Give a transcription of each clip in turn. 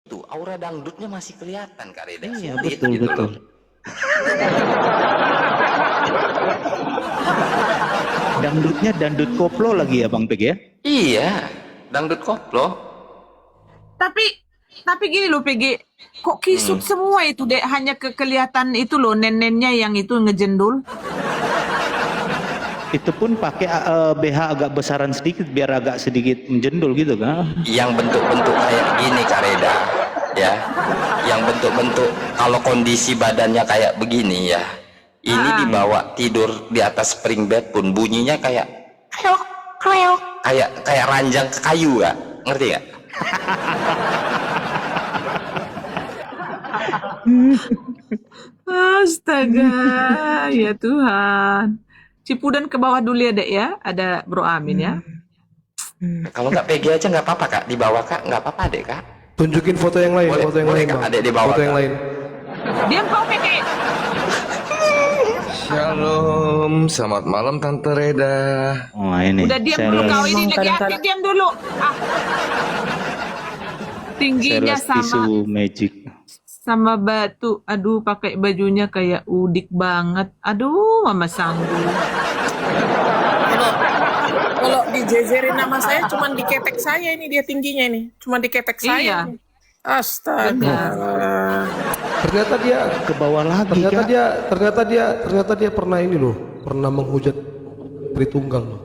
Tuh aura dangdutnya masih kelihatan Kak Reda. Iya, Sulit betul, gitu betul. loh. Dangdutnya dangdut koplo lagi ya Bang Peg ya? Iya, dangdut koplo. Tapi gini loh PG, kok kisut semua itu deh, hanya kelihatan itu loh neneknya yang itu ngejendul. Itu pun pakai BH agak besaran sedikit biar agak sedikit menjendul gitu kan? Yang bentuk-bentuk kayak gini Kak Reda, ya. Yang bentuk-bentuk kalau kondisi badannya kayak begini ya. Ini dibawa tidur di atas spring bed pun bunyinya kayak kreok kreok, kayak ranjang ke kayu ya, ngerti gak? Astaga, ya Tuhan. Cipudan ke bawah dulu ya dek ya, ada Bro Amin ya. Kalau nggak PG aja nggak apa-apa Kak, di bawah Kak, nggak apa-apa deh Kak. Tunjukin foto yang lain, Boleh, foto yang boleh, lain, Kak, Bang. adek di bawah, Foto yang Kak. lain. Diam kau PG. Shalom, selamat malam Tante Reda. Oh ini. Udah diam saya dulu lagi- kau ini lagi kadang-kadang- aktif, diam dulu. Tingginya Seles tisu magic. sama batu. Aduh, pakai bajunya kayak udik banget. Aduh, mama sanggup. Kalau dijejerin nama saya cuman diketek saya ini dia tingginya ini. Cuma diketek Iya. saya. Astaga. Ternyata dia Ke bawah lagi Kak. ternyata dia pernah ini loh, pernah menghujat Tritunggal loh.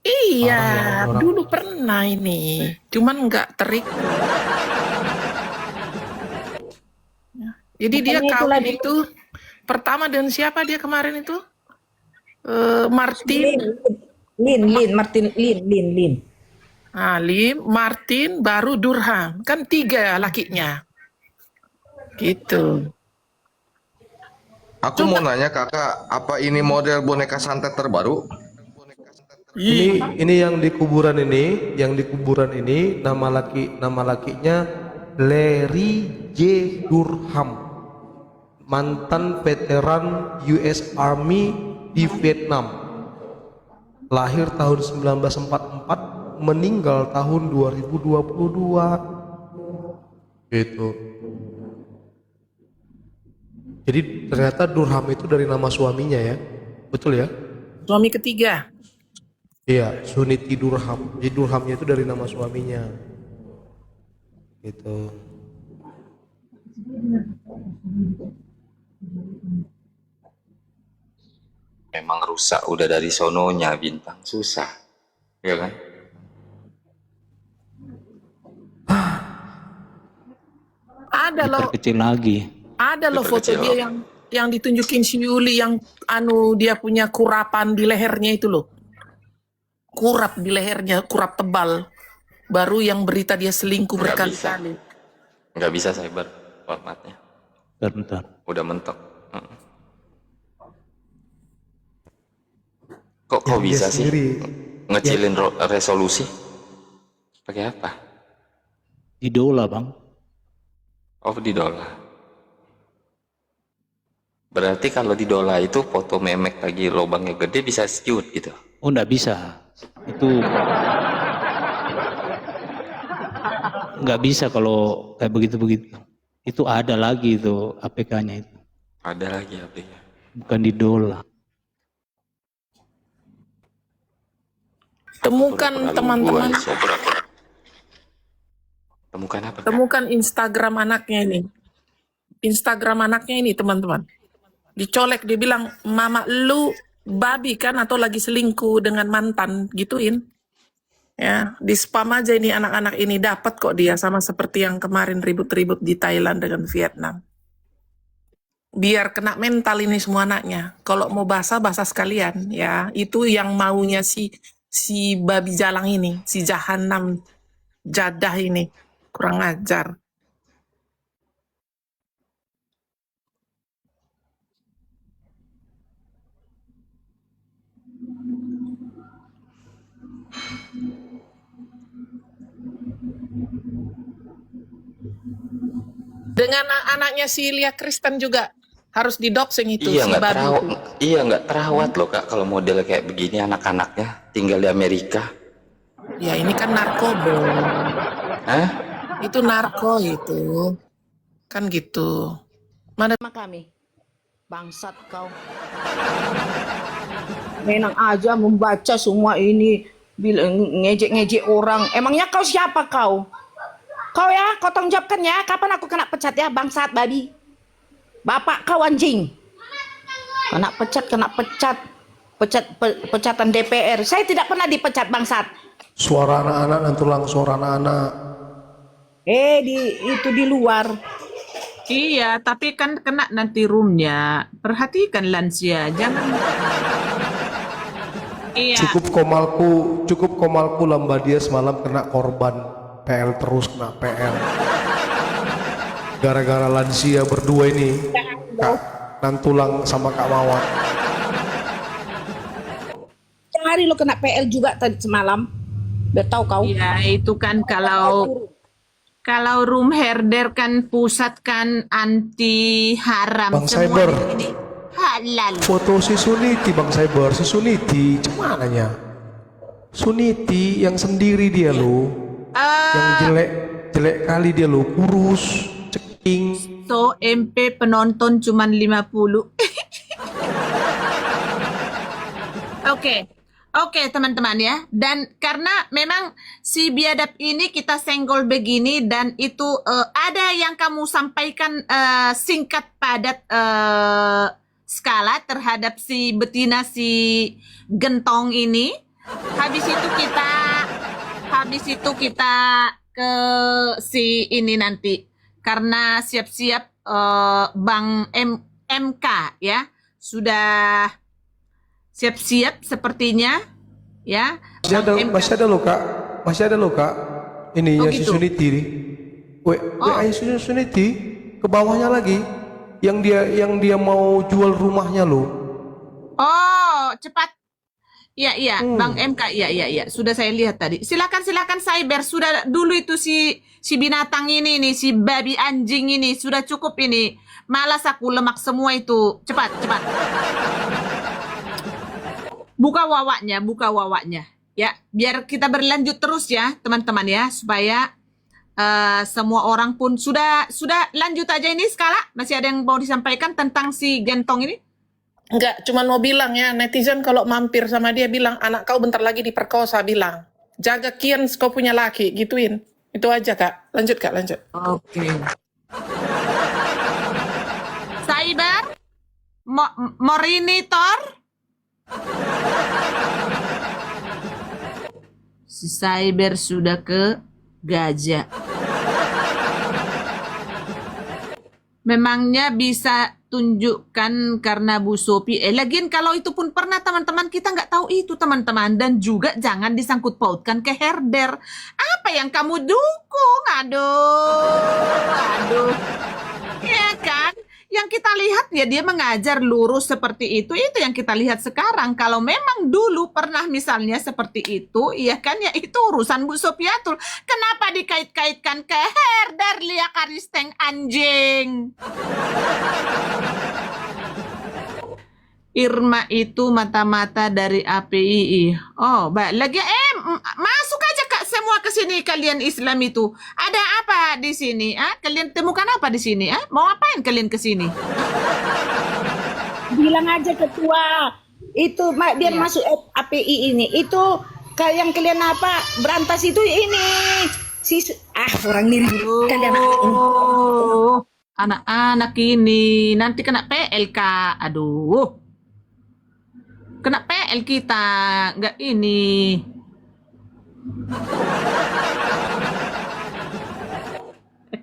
Iya, Orang. dulu pernah ini. Cuman nggak terik. Ya, jadi dia Bukannya itu kawin lagi- itu pertama dengan siapa dia kemarin itu? Martin, Lin. Alim, Martin, baru Durham. Kan 3 lakinya. Gitu. Aku mau nanya kakak, apa ini model boneka santet terbaru? Ini yang di kuburan ini, nama lakinya Larry J. Durham, mantan veteran US Army di Vietnam, lahir tahun 1944, meninggal tahun 2022 gitu. Jadi ternyata Durham itu dari nama suaminya ya, betul ya? Suami ketiga. Iya, Suniti Durham. Jadi Durhamnya itu dari nama suaminya. Gitu. Memang rusak udah dari sononya bintang, susah, ya kan? Ada loh, Diperkecil lagi. ada loh foto Diperkecil. dia yang ditunjukin si Yuli yang dia punya kurapan di lehernya itu loh. Kurap di lehernya, kurap tebal. Baru yang berita dia selingkuh Nggak berkali-kali. Nggak bisa cyber formatnya, Bentar. udah mentok. Kok Yang dia bisa sih sendiri. ngecilin resolusi? Pakai apa? Idola Bang. Oh, di Dola. Berarti kalau di Dola itu foto memek lagi lubangnya gede bisa skewed gitu. Oh enggak bisa. Itu nggak bisa kalau kayak begitu-begitu. Itu ada lagi itu APK-nya itu. Ada lagi apliknya. Bukan idola. Temukan teman-teman, Temukan apa? Kak? temukan Instagram anaknya ini. Instagram anaknya ini teman-teman. Dicolek, dia bilang, mama lu babi kan atau lagi selingkuh dengan mantan, gituin. Ya, di spam aja ini anak-anak ini, dapat kok dia, sama seperti yang kemarin ribut-ribut di Thailand dengan Vietnam. Biar kena mental ini semua anaknya. Kalau mau basah sekalian ya. Itu yang maunya si babi jalang ini, si jahanam jadah ini. Kurang ajar. Dengan anaknya si Lia Kristen juga harus didoxing itu Iya si nggak babi terawat, itu. iya nggak terawat loh Kak kalau model kayak begini anak-anaknya tinggal di Amerika. Ya ini kan narkoba. Hah? Itu narko itu. Kan gitu. Mana Sama kami. Bangsat kau. Menang aja membaca semua ini. Bilang ngejek-ngejek orang. Emangnya kau siapa kau? Kau ya, kau tanggung jawabkan ya. Kapan aku kena pecat ya, bangsat babi. Bapak kau anjing. Kena pecat, pecatan DPR. Saya tidak pernah dipecat, bangsat. Suara anak-anak dan tulang suara anak-anak. Itu di luar. Iya, tapi kan kena nanti roomnya. Perhatikan lansia, jangan. Iya. Cukup komalku lamba dia semalam kena korban PL terus kena PL. Gara-gara lansia berdua ini, Kak Nantulang sama Kak Mawar. Hari lo kena PL juga tadi semalam. Udah tahu kau? Iya, itu kan kalau room herder kan pusat kan anti haram Bang semua Cyber. di sini halal. Foto si Suniti Bang Cyber, si Suniti cumananya? Suniti yang sendiri dia lo, yang jelek kali dia lo, kurus, ceking. So MP penonton cuman 50. Oke, teman-teman ya. Dan karena memang si biadab ini kita senggol begini dan itu ada yang kamu sampaikan singkat padat skala terhadap si betina si gentong ini. Habis itu kita ke si ini nanti karena siap-siap Bang MK ya sudah siap-siap sepertinya ya. Masih ada loh Kak. Ininya si gitu. Suniti nih. Si Suniti ke bawahnya lagi. Yang dia mau jual rumahnya loh. Oh, cepat. Iya, Bang MK. Iya. Sudah saya lihat tadi. Silakan Cyber. Sudah dulu itu si binatang ini nih, si babi anjing ini sudah cukup ini. Malas aku lemak semua itu. Cepat. Buka wawaknya ya, biar kita berlanjut terus ya teman-teman ya, supaya semua orang pun sudah lanjut aja ini skala. Masih ada yang mau disampaikan tentang si gentong ini? enggak, cuman mau bilang ya, netizen kalau mampir sama dia bilang anak kau bentar lagi diperkosa, bilang jaga kian kau punya laki, gituin. Itu aja Kak. Lanjut. Oke. Cyber Morinitor. Si Cyber sudah ke gajah. Memangnya bisa tunjukkan karena Bu Sophie. Lagian kalau itu pun pernah teman-teman, kita nggak tahu itu teman-teman. Dan juga jangan disangkut pautkan ke herder. Apa yang kamu dukung? Aduh. Ya kan? Yang kita lihat ya dia mengajar lurus seperti itu yang kita lihat sekarang. Kalau memang dulu pernah misalnya seperti itu, ya kan ya itu urusan Bu Sofiatul. Kenapa dikait-kaitkan ke herder Lia Karisteng anjing? Irma itu mata-mata dari APII. Oh, baik. Lagi masuk aja Kak semua ke sini kalian Islam itu. Ada apa di sini? Kalian temukan apa di sini? Mau apain kalian ke sini? Bilang aja ketua. Itu biar masuk API ini. Itu kayak yang kalian berantas itu ini. Orang niri. Kalian anak-anak ini nanti kena PL Kak. Aduh. Kena PL kita, nggak ini.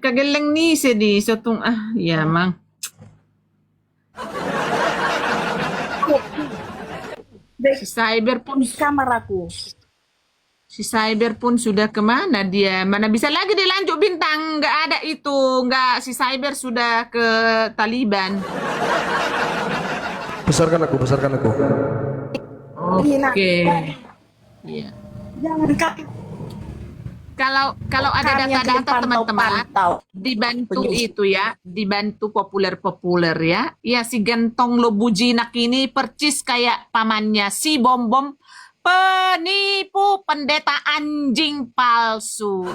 Kageleng nih sedih, sotong ya mang. Si Cyber pun kamar aku. Si Cyber pun sudah kemana dia? Mana bisa lagi dilanjut bintang? Nggak ada itu, nggak. Si Cyber sudah ke Taliban. Besarkan aku. Oke. Iya. Jangan Kak. Kalau ada data-data teman-teman dibantu itu ya, dibantu populer ya. Ya si gentong lo bujinak ini percis kayak pamannya si Bom-Bom, penipu pendeta anjing palsu.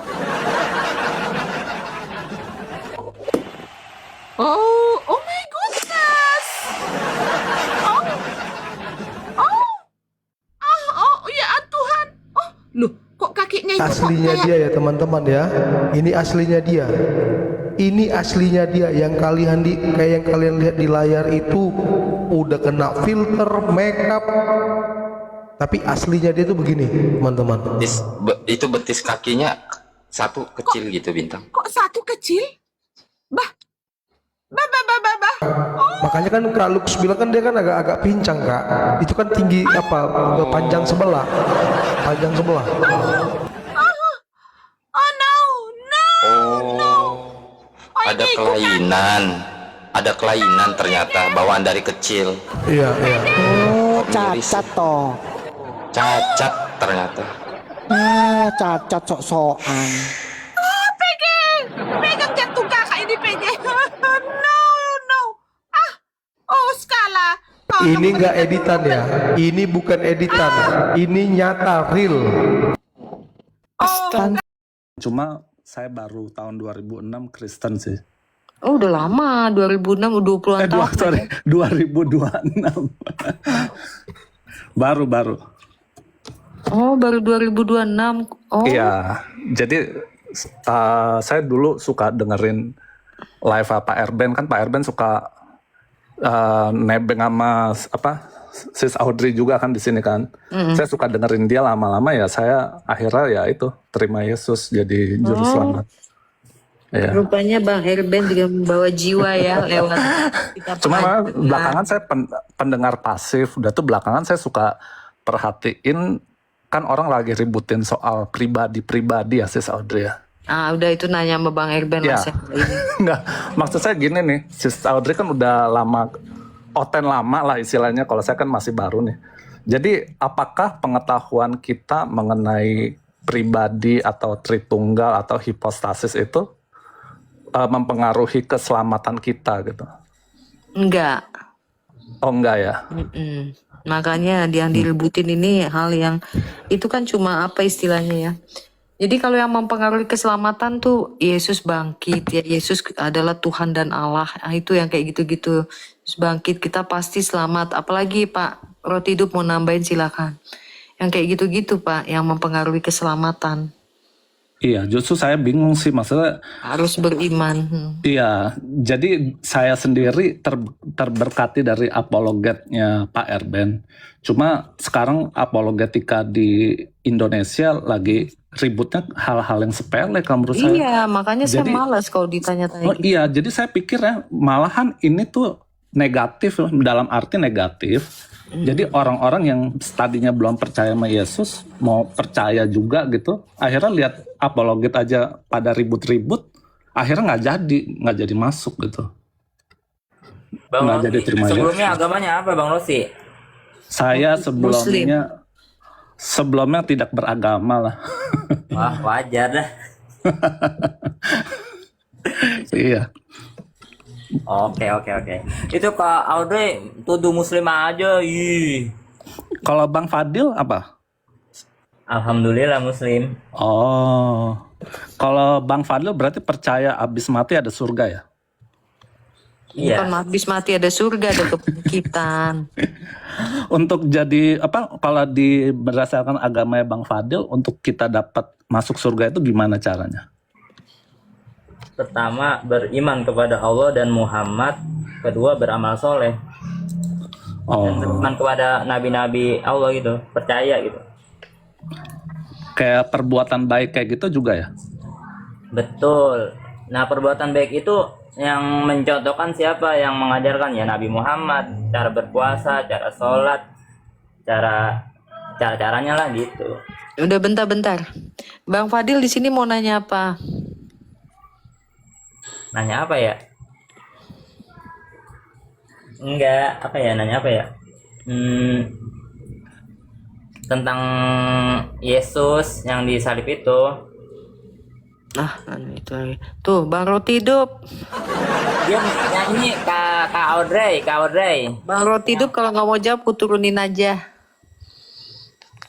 aslinya dia ya teman-teman ya. Ini aslinya dia. Ini aslinya dia yang kayak yang kalian lihat di layar itu udah kena filter, makeup. Tapi aslinya dia tuh begini, teman-teman. Itu betis kakinya satu kecil gitu, Bintang. Kok satu kecil? Bah. Makanya kan Kak Lux bilang kan dia kan agak pincang, Kak. Itu kan tinggi panjang sebelah. Panjang sebelah. Oh no, no. Oh, Ada ini kelainan. Ada kelainan ternyata bawaan dari kecil. Iya, iya. Oh, cacat toh. Cacat ternyata. Cacat sok-sokan. pegang jantung kakak ini pegang. No. Oh skala. Oh, Ini enggak editan ya. Ini bukan editan. Ini nyata real. Cuma saya baru tahun 2006 Kristen sih. Oh, udah lama, 2006, udah 20-an tahun. Sorry, 2026. Baru. Oh, baru 2026. Oh, Iya, jadi saya dulu suka dengerin live Pak Erben, kan Pak Erben suka nebeng sama Sis Audrey juga kan di sini kan. Saya suka dengerin dia lama-lama ya, saya akhirnya ya itu terima Yesus jadi juru selamat. Ya. rupanya Bang Herben juga membawa jiwa ya lewat kita Cuma pengajian. belakangan saya pendengar pasif, udah tuh belakangan saya suka perhatiin kan orang lagi ributin soal pribadi ya Sis Audrey ya. Ah, udah itu nanya sama Bang Herben Ya. Mas ya. Enggak, maksud saya gini nih, Sis Audrey kan udah lama, oten lama lah istilahnya, kalau saya kan masih baru nih. Jadi apakah pengetahuan kita mengenai pribadi atau tritunggal atau hipostasis itu mempengaruhi keselamatan kita gitu? Enggak. Oh enggak ya? Mm-mm. Makanya yang diributin ini hal yang itu kan cuma apa istilahnya ya. Jadi kalau yang mempengaruhi keselamatan tuh Yesus bangkit ya, Yesus adalah Tuhan dan Allah. Nah, itu yang kayak gitu-gitu. Yesus bangkit kita pasti selamat. Apalagi Pak Roti Hidup mau nambahin silakan. Yang kayak gitu-gitu Pak yang mempengaruhi keselamatan. Iya, justru saya bingung sih maksudnya. Harus beriman. Iya, jadi saya sendiri terberkati dari apologetnya Pak Erben. Cuma sekarang apologetika di Indonesia lagi ributnya hal-hal yang sepele kalau menurut saya. Iya, makanya saya Jadi- malas kalau ditanya-tanya Oh gitu. iya, jadi saya pikir ya malahan ini tuh negatif dalam arti negatif. Jadi orang-orang yang tadinya belum percaya sama Yesus mau percaya juga gitu, akhirnya lihat apologet aja pada ribut-ribut, akhirnya nggak jadi masuk gitu. Bang Nggak Rosi, jadi terima sebelumnya Yesus. agamanya apa Bang Rosi? Saya sebelumnya tidak beragama lah. Wah wajar dah. Iya. Oke. Itu Kak Audrey tuduh muslim aja. Ih. Kalau Bang Fadil apa? Alhamdulillah muslim. Oh, kalau Bang Fadil berarti percaya abis mati ada surga ya? Iya. Bukan habis mati ada surga, ada kebangkitan. Untuk jadi kalau berdasarkan agamanya Bang Fadil, untuk kita dapat masuk surga itu gimana caranya? Pertama beriman kepada Allah dan Muhammad. Kedua beramal soleh. Dan Oh, beriman kepada nabi-nabi Allah gitu. Percaya gitu. kayak perbuatan baik kayak gitu juga ya? Betul. Nah perbuatan baik itu yang mencontohkan siapa yang mengajarkan ya Nabi Muhammad. Cara berpuasa, cara sholat, caranya lah gitu. Udah bentar-bentar. Bang Fadil di sini mau nanya apa? Nanya apa ya? Enggak, nanya apa ya? Tentang Yesus yang disalib itu. Ah, itu lagi. Tuh, Bang Roti Hidup. Dia nyanyi Kak Audrey. Bang Roti Hidup kalau nggak mau jawab, ku turunin aja.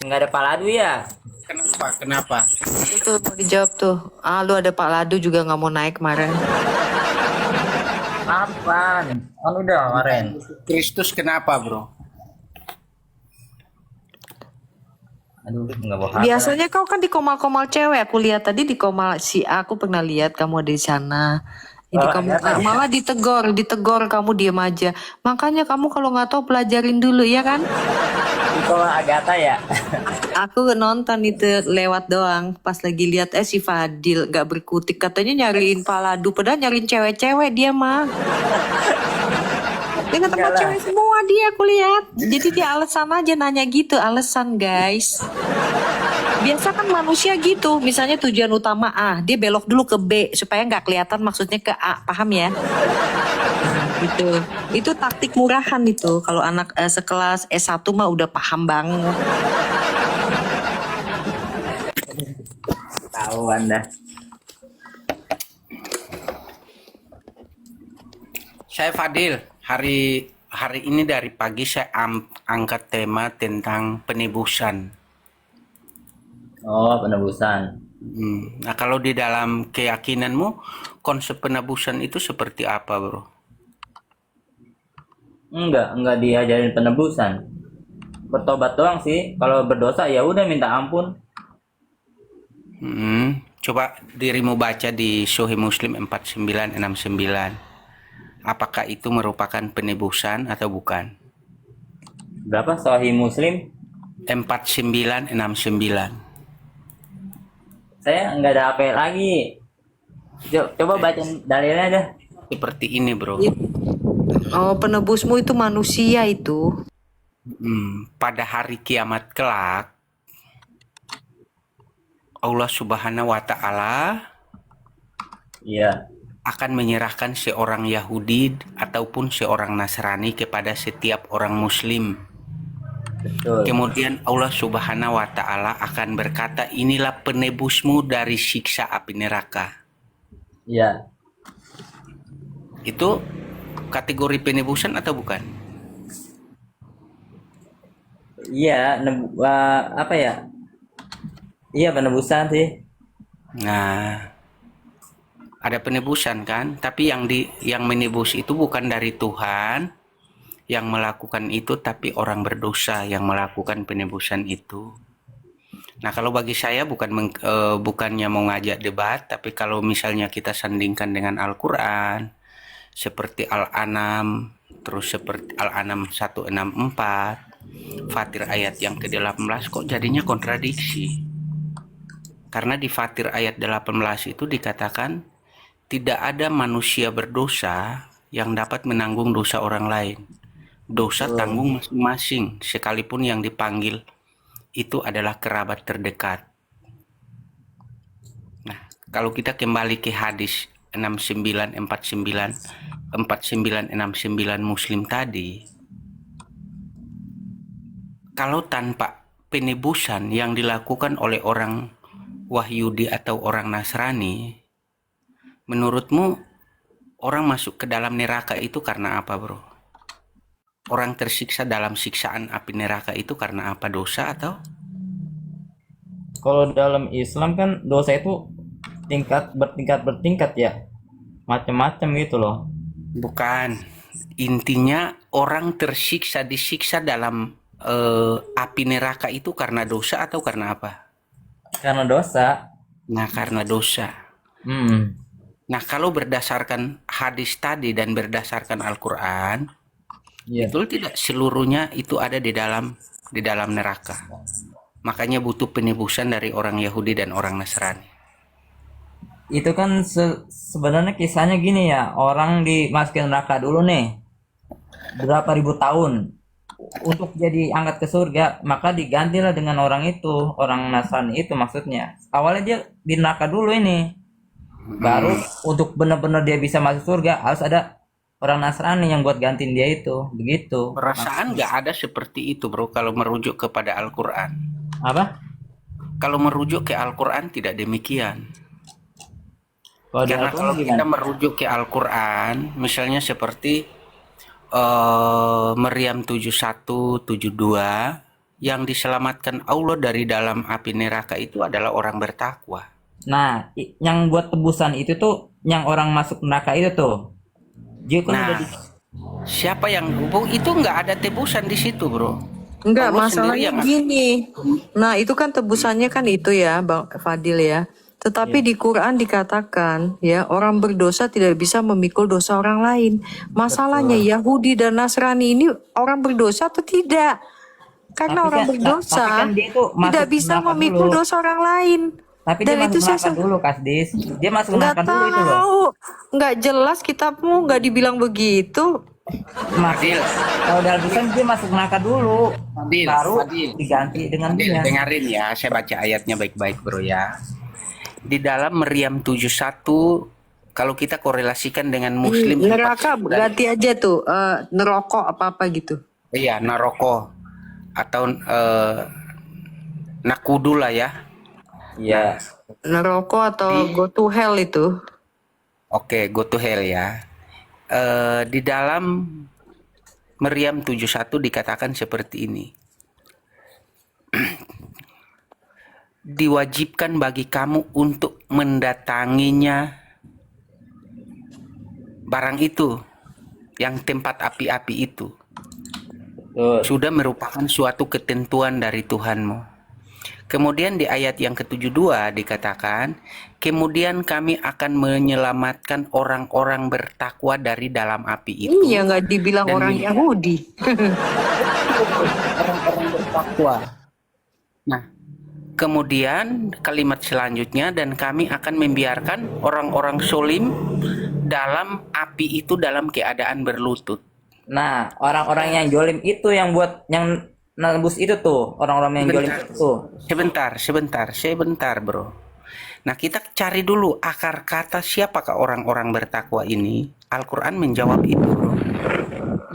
Nggak ada paladu ya? Kenapa? Itu mau dijawab tuh. Ah, lu ada Pak Ladu juga nggak mau naik kemarin. Kapan? Kan udah kemarin. Kristus kenapa, bro? Aduh, nggak mau hafal. Biasanya kau kan di komal-komal cewek. Aku lihat tadi di komal si A, aku pernah lihat kamu ada di sana. Ini Oh, kamu ada. malah ditegor kamu diam aja. Makanya kamu kalau nggak tahu pelajarin dulu ya kan? Itu Agatha ya. Aku nonton itu lewat doang. Pas lagi lihat si Fadil nggak berkutik katanya nyariin paladu, padahal nyariin cewek-cewek dia mah. Dengan tempat cewek semua dia aku lihat. Jadi dia alasan aja nanya gitu, alasan guys. Biasa kan manusia gitu, misalnya tujuan utama A, dia belok dulu ke B supaya nggak kelihatan maksudnya ke A, paham ya? Gitu. Itu taktik murahan itu. Kalau anak sekelas S1 mah udah paham banget. Tahu Anda. Saya Fadil, hari ini dari pagi saya angkat tema tentang penebusan. Oh, penebusan. Nah, kalau di dalam keyakinanmu, konsep penebusan itu seperti apa, bro? Enggak diajarin penebusan. Bertobat doang sih. Kalau berdosa ya udah minta ampun. Coba dirimu baca di Sahih Muslim 4969. Apakah itu merupakan penebusan atau bukan? Berapa Sahih Muslim? 4969. Saya nggak ada HP lagi. Coba baca dalilnya aja. Seperti ini, bro. Oh, penebusmu itu manusia itu. Pada hari kiamat kelak, Allah Subhanahu wa Ta'ala akan menyerahkan seorang Yahudi ataupun seorang Nasrani kepada setiap orang Muslim. Betul. Kemudian Allah Subhanahu wa Ta'ala akan berkata, inilah penebusmu dari siksa api neraka. Iya. Itu kategori penebusan atau bukan? Iya, apa ya? Iya, penebusan sih. Nah, ada penebusan kan? Tapi yang menebus itu bukan dari Tuhan yang melakukan itu, tapi orang berdosa yang melakukan penebusan itu. Nah, kalau bagi saya bukannya mau ngajak debat, tapi kalau misalnya kita sandingkan dengan Al-Quran, seperti Al-An'am, terus seperti Al-An'am 164, Fatir ayat yang ke-18, kok jadinya kontradiksi. Karena di Fatir ayat 18 itu dikatakan, tidak ada manusia berdosa yang dapat menanggung dosa orang lain. Dosa tanggung masing-masing, sekalipun yang dipanggil itu adalah kerabat terdekat. Nah, kalau kita kembali ke hadis 4969 Muslim tadi, kalau tanpa penebusan yang dilakukan oleh orang Wahyudi atau orang Nasrani, menurutmu orang masuk ke dalam neraka itu karena apa, bro? Orang tersiksa dalam siksaan api neraka itu karena apa? Dosa atau? Kalau dalam Islam kan dosa itu bertingkat ya, macam-macam gitu loh. Bukan, intinya orang disiksa dalam api neraka itu karena dosa atau karena apa? Karena dosa. Nah, karena dosa. Nah, kalau berdasarkan hadis tadi dan berdasarkan Al-Quran, betul tidak seluruhnya itu ada di dalam neraka. Makanya butuh penebusan dari orang Yahudi dan orang Nasrani. Itu kan sebenarnya kisahnya gini ya, orang dimasukin neraka dulu nih, berapa ribu tahun untuk jadi angkat ke surga, maka digantilah dengan orang itu, orang Nasrani itu maksudnya. Awalnya dia di neraka dulu ini, baru untuk benar-benar dia bisa masuk surga harus ada orang Nasrani yang buat gantiin dia itu, begitu. Perasaan nggak ada seperti itu, bro, kalau merujuk kepada Al-Quran. Apa? Kalau merujuk ke Al-Quran tidak demikian. Karena Al-Quran kalau kita gimana? merujuk ke Al-Quran, misalnya seperti Maryam 71-72, yang diselamatkan Allah dari dalam api neraka itu adalah orang bertakwa. Nah, yang buat tebusan itu tuh, yang orang masuk neraka itu tuh. Dia kan Nah, udah siapa yang hubung itu nggak ada tebusan di situ, bro. Enggak, Allah sendiri masalahnya yang gini. Nah, itu kan tebusannya kan itu ya, Bang Fadil ya. Tetapi di Quran dikatakan ya, orang berdosa tidak bisa memikul dosa orang lain. Masalahnya Yahudi dan Nasrani ini orang berdosa atau tidak? Karena Tapi orang kan, berdosa tapi kan dia itu masuk tidak bisa neraka memikul dulu. dosa orang lain. Tapi Dan dia itu masuk neraka dulu, Kasdis. Dia masuk nggak neraka dulu itu loh. tahu, nggak jelas kitabmu nggak dibilang begitu. Masuk, kalau dalam Islam dia masuk neraka dulu, Fadil, baru Fadil. diganti dengan Fadil, dia. dengerin ya, saya baca ayatnya baik-baik bro ya. Di dalam Maryam 71, kalau kita korelasikan dengan Muslim Neraka 49, ganti aja tuh, nerokok apa-apa gitu. iya naroko atau nakudu lah ya. Iya. Nerokok atau go to hell itu. Oke, go to hell ya. Di dalam Maryam 71 dikatakan seperti ini. Diwajibkan bagi kamu untuk mendatanginya barang itu yang tempat api-api itu. Sudah merupakan suatu ketentuan dari Tuhanmu. Kemudian di ayat yang ke-72 dikatakan, kemudian kami akan menyelamatkan orang-orang bertakwa dari dalam api itu. Iya, nggak dibilang Dan orang Yahudi. Orang-orang bertakwa. Nah, kemudian kalimat selanjutnya, dan kami akan membiarkan orang-orang solim dalam api itu dalam keadaan berlutut. Nah, orang-orang yang jolim itu yang buat yang nembus itu tuh, orang-orang yang jolim itu tuh. Sebentar bro. Nah, kita cari dulu akar kata siapakah orang-orang bertakwa ini. Al-Quran menjawab itu bro.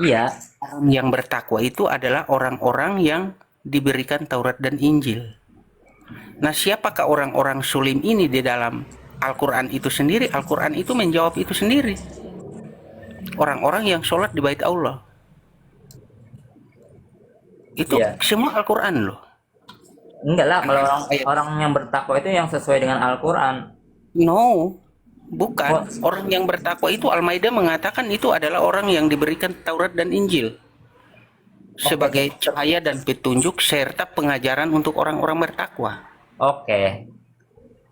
Iya. Orang yang bertakwa itu adalah orang-orang yang diberikan Taurat dan Injil. Nah, siapakah orang-orang sulim ini di dalam Al-Quran itu sendiri? Al-Quran itu menjawab itu sendiri. Orang-orang yang sholat di bait Allah. Itu semua Al-Quran loh. Enggak lah, kalau orang yang bertakwa itu yang sesuai dengan Al-Quran. No, bukan. Orang yang bertakwa itu Al-Maidah mengatakan itu adalah orang yang diberikan Taurat dan Injil sebagai cahaya dan petunjuk serta pengajaran untuk orang-orang bertakwa. Oke.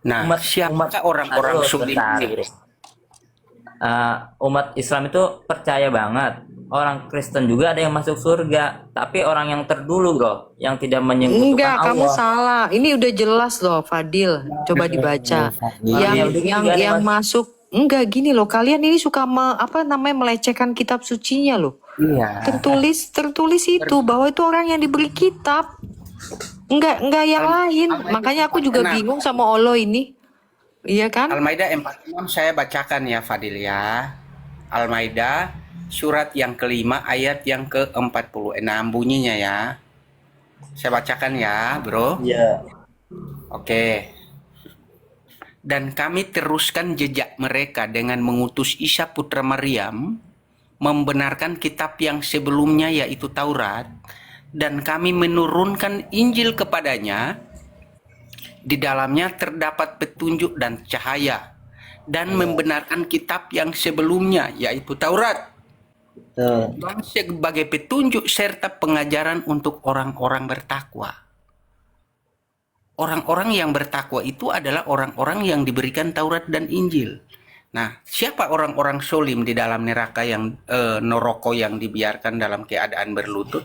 Nah, siapakah orang-orang sulim ini? Umat Islam itu percaya banget. Orang Kristen juga ada yang masuk surga, tapi orang yang terdulu bro, yang tidak menyekutukan Enggak, Allah. kamu salah. Ini udah jelas loh, Fadil. Coba dibaca. Yang masuk enggak gini loh. Kalian ini suka melecehkan kitab sucinya loh. Iya. Tertulis itu bahwa itu orang yang diberi kitab. Enggak yang lain. Makanya aku juga bingung sama Allah ini. Iya kan? Al-Maidah 46 saya bacakan ya Fadil ya. Al-Maidah surat yang kelima ayat yang ke-46 bunyinya ya. Saya bacakan ya bro. Iya. Oke. Dan kami teruskan jejak mereka dengan mengutus Isa putra Maryam, membenarkan kitab yang sebelumnya yaitu Taurat, dan kami menurunkan Injil kepadanya. Di dalamnya terdapat petunjuk dan cahaya, dan membenarkan kitab yang sebelumnya yaitu Taurat, dan sebagai petunjuk serta pengajaran untuk orang-orang bertakwa. Orang-orang yang bertakwa itu adalah orang-orang yang diberikan Taurat dan Injil. Nah, siapa orang-orang solim di dalam neraka yang neraka yang dibiarkan dalam keadaan berlutut?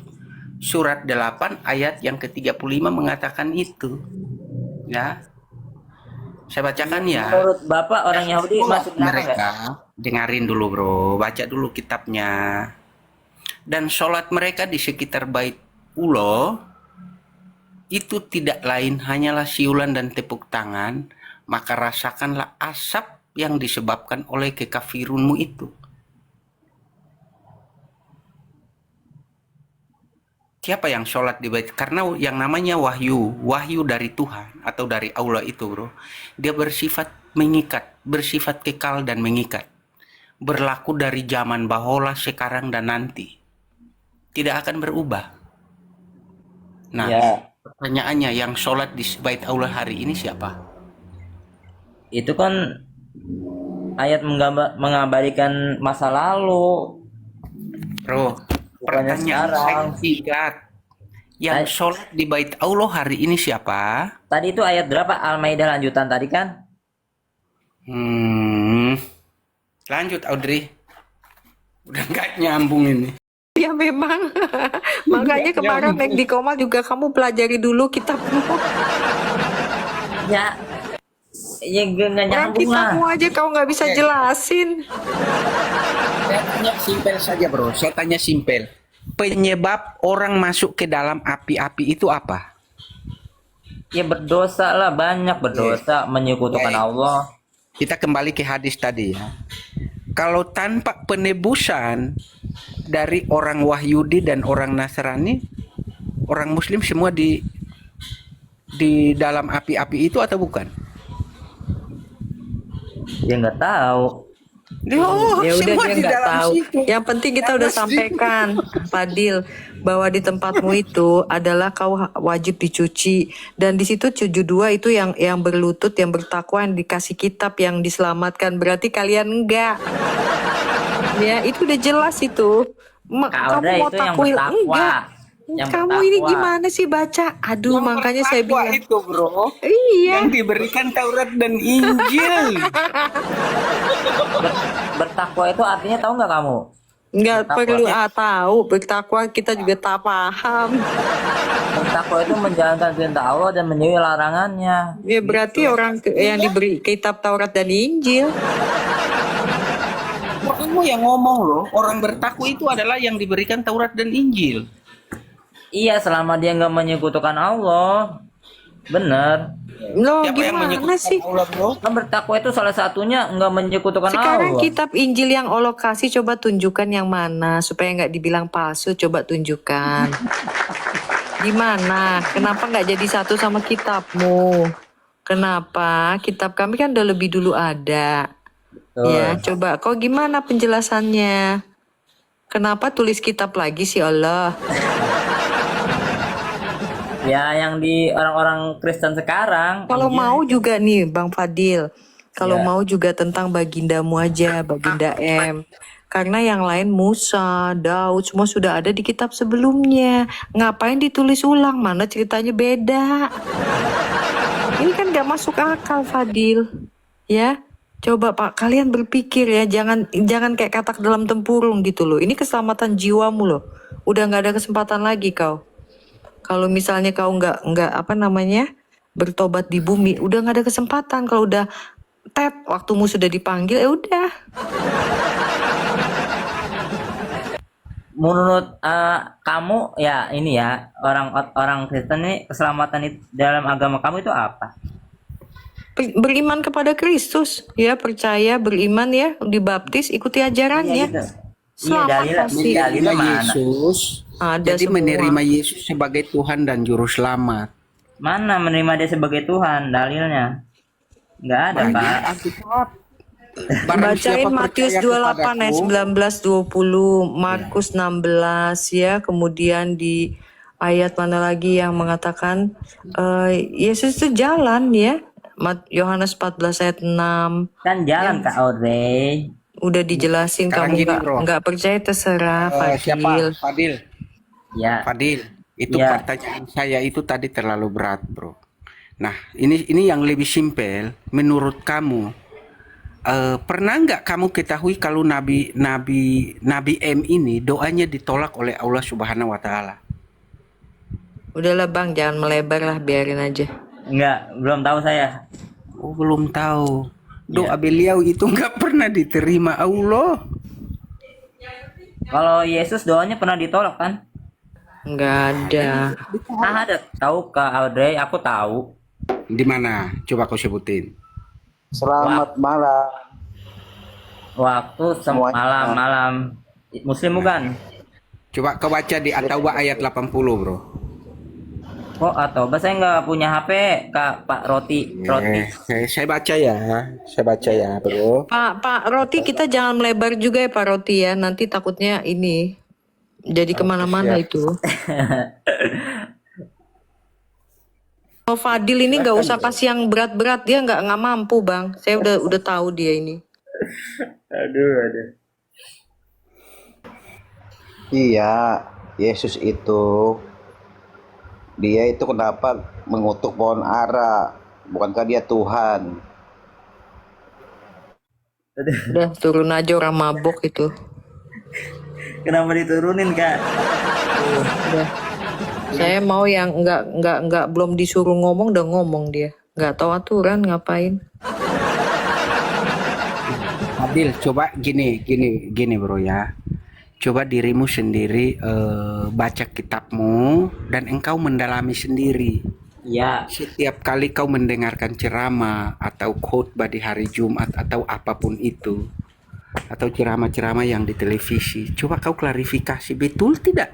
Surat 8 ayat yang ke-35 mengatakan itu. Ya. Saya bacakan ya. Menurut Bapak orang Yahudi masuk neraka Mereka nggak? dengarin dulu bro, baca dulu kitabnya. Dan sholat mereka di sekitar bait Allah itu tidak lain hanyalah siulan dan tepuk tangan, maka rasakanlah asap yang disebabkan oleh kekafirunmu itu. Siapa yang sholat di bait? Karena yang namanya wahyu dari Tuhan atau dari Allah itu bro, dia bersifat mengikat, bersifat kekal dan mengikat, berlaku dari zaman bahola, sekarang dan nanti, tidak akan berubah. Nah, pertanyaannya, yang sholat di bait Allah hari ini siapa? Itu kan ayat mengabadikan masa lalu. Bro, pertanyaan saya singkat. Yang sholat di bait Allah hari ini siapa? Tadi itu ayat berapa? Al-Maidah lanjutan tadi kan? Lanjut Audrey. Udah nggak nyambung ini. Ya memang. Makanya kemarin Meg di Komal juga kamu pelajari dulu kitabmu. Ya. Ya nggak Orang nyambung lah. kitabmu aja kau nggak bisa jelasin. Saya tanya simpel saja bro. Saya tanya simpel. Penyebab orang masuk ke dalam api-api itu apa? Ya berdosa lah, banyak berdosa, menyekutukan Allah. Kita kembali ke hadis tadi ya. Kalau tanpa penebusan dari orang Wahyudi dan orang Nasrani, orang Muslim semua di dalam api-api itu atau bukan? Ya nggak tahu. Oh, Ya udah semua dia di nggak dalam tahu. situ. Yang penting kita udah sampaikan, Fadil, bahwa di tempatmu itu adalah kau wajib dicuci, dan di situ 72 itu yang berlutut, yang bertakwa, yang dikasih kitab, yang diselamatkan. Berarti kalian enggak. Ya itu udah jelas itu. Kak Kamu Audrey mau itu yang takwil bertakwa. enggak? Yang Kamu ini bertakwa. gimana sih baca? Aduh, makanya saya bilang. itu bro. Iya. Yang diberikan Taurat dan Injil. Bertakwa itu artinya tahu nggak kamu? Nggak Bertakwa. perlu tahu. Bertakwa kita juga tak paham. Bertakwa itu menjalankan perintah Allah dan menjauhi larangannya. Ya berarti orang yang diberi kitab Taurat dan Injil. Kamu yang ngomong loh. Orang bertakwa itu adalah yang diberikan Taurat dan Injil. Iya, selama dia nggak menyekutukan Allah. Bener. Loh, Siapa yang gimana menyekutukan sih? Allah bro? Kan bertakwa itu salah satunya nggak menyekutukan Sekarang Allah. kitab Injil yang Allah kasih, coba tunjukkan yang mana supaya nggak dibilang palsu. Coba tunjukkan. Gimana? Kenapa nggak jadi satu sama kitabmu? Kenapa? Kitab kami kan udah lebih dulu ada. Ya, coba kau gimana penjelasannya? Kenapa tulis kitab lagi sih Allah? Ya, yang di orang-orang Kristen sekarang. Kalau mau juga nih Bang Fadil, kalau Ya. mau juga tentang bagindamu aja, Baginda M. Karena yang lain Musa, Daud, semua sudah ada di kitab sebelumnya. Ngapain ditulis ulang? Mana ceritanya beda? Ini kan gak masuk akal, Fadil. Ya, coba Pak, kalian berpikir ya, jangan kayak katak dalam tempurung gitu loh. Ini keselamatan jiwamu loh. Udah nggak ada kesempatan lagi kau. Kalau misalnya kau nggak bertobat di bumi, udah nggak ada kesempatan. Kalau udah waktumu sudah dipanggil, ya udah. Menurut kamu ya ini ya orang Kristen ini keselamatan itu dalam agama kamu itu apa? Beriman kepada Kristus, ya, percaya, beriman ya, dibaptis, ikuti ajarannya. Iya, gitu. Selamat Iya, pasti. dalilnya mana? Yesus. Ada Jadi semua. menerima Yesus sebagai Tuhan dan Juru Selamat. Mana menerima dia sebagai Tuhan? Dalilnya nggak ada, Pak. Barang Bacain siapa Matius percaya 28 ayat kepadaku, 19-20, Markus 16 ya, kemudian di ayat mana lagi yang mengatakan Yesus itu jalan ya, Yohanes 14 ayat 6. Kan jalan Kak Audrey. Udah dijelasin, Sekarang kamu gini, bro. nggak percaya terserah, siapa? Fadil. Fadil. Ya. Fadil, itu Ya. pertanyaan saya itu tadi terlalu berat, bro. Nah, ini yang lebih simpel. Menurut kamu, pernah nggak kamu ketahui kalau Nabi M ini doanya ditolak oleh Allah Subhanahu Wa Taala? Udahlah Bang, jangan melebar lah, biarin aja. Enggak, belum tahu saya. Oh, belum tahu. Doa beliau itu nggak pernah diterima Allah. Kalau Yesus doanya pernah ditolak kan? Nggak ada. Nah, ada. Tahu Kak Audrey, aku tahu. Di mana? Coba kau sebutin. Selamat malam. Waktu malam-malam Muslim bukan? Coba kau baca di At-Taubah ayat 80, bro. Kok atau saya nggak punya HP Kak Pak Roti. Saya baca ya. Saya baca ya, bro. Pak Roti, kita jangan melebar juga ya Pak Roti ya, nanti takutnya ini jadi kemana-mana itu. Oh, Fadil ini nggak usah kasih yang berat-berat, dia nggak mampu Bang. Saya udah tahu dia ini. Aduh. Iya, Yesus itu Dia itu kenapa mengutuk pohon ara? Bukankah dia Tuhan? Udah turun aja orang mabok itu. Kenapa diturunin Kak? Udah. Saya mau yang enggak belum disuruh ngomong udah ngomong dia. Nggak tahu aturan ngapain. Adil, coba gini bro ya. Coba dirimu sendiri baca kitabmu dan engkau mendalami sendiri. Ya, Setiap kali kau mendengarkan ceramah atau khotbah di hari Jumat atau apapun itu, atau ceramah-ceramah yang di televisi, coba kau klarifikasi betul tidak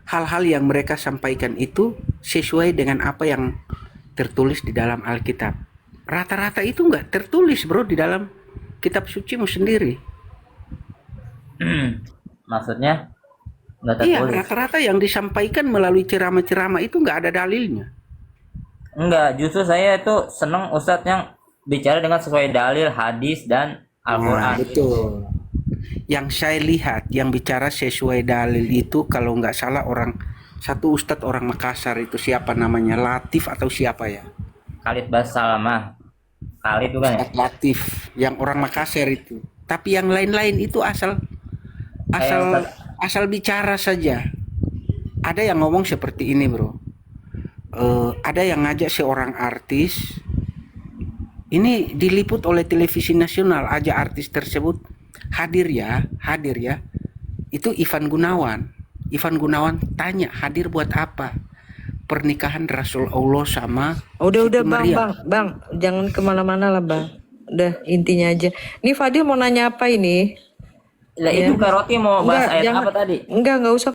hal-hal yang mereka sampaikan itu sesuai dengan apa yang tertulis di dalam Alkitab. Rata-rata itu enggak tertulis bro di dalam kitab sucimu sendiri. maksudnya nggak Iya, tertulis. rata-rata yang disampaikan melalui ceramah-ceramah itu enggak ada dalilnya. Enggak, justru saya itu seneng Ustadz yang bicara dengan sesuai dalil, hadis, dan Al-Quran. Betul. Yang saya lihat yang bicara sesuai dalil itu kalau nggak salah satu ustadz orang Makassar itu, siapa namanya, Latif atau siapa ya? Khalid Basalamah. Khalid bukan ya? Ustadz Latif yang orang Makassar itu. Tapi yang lain-lain itu asal bicara saja. Ada yang ngomong seperti ini bro. Ada yang ngajak seorang artis. Ini diliput oleh televisi nasional, aja artis tersebut hadir ya. Itu Ivan Gunawan tanya, hadir buat apa? Pernikahan Rasul Allah sama Udah Siti Maryam. bang, jangan kemana-mana lah bang. Udah intinya aja. Nih Fadil mau nanya apa ini? Lah itu Kak Roti mau bahas Enggak, ayat jangan. apa tadi? Enggak usah.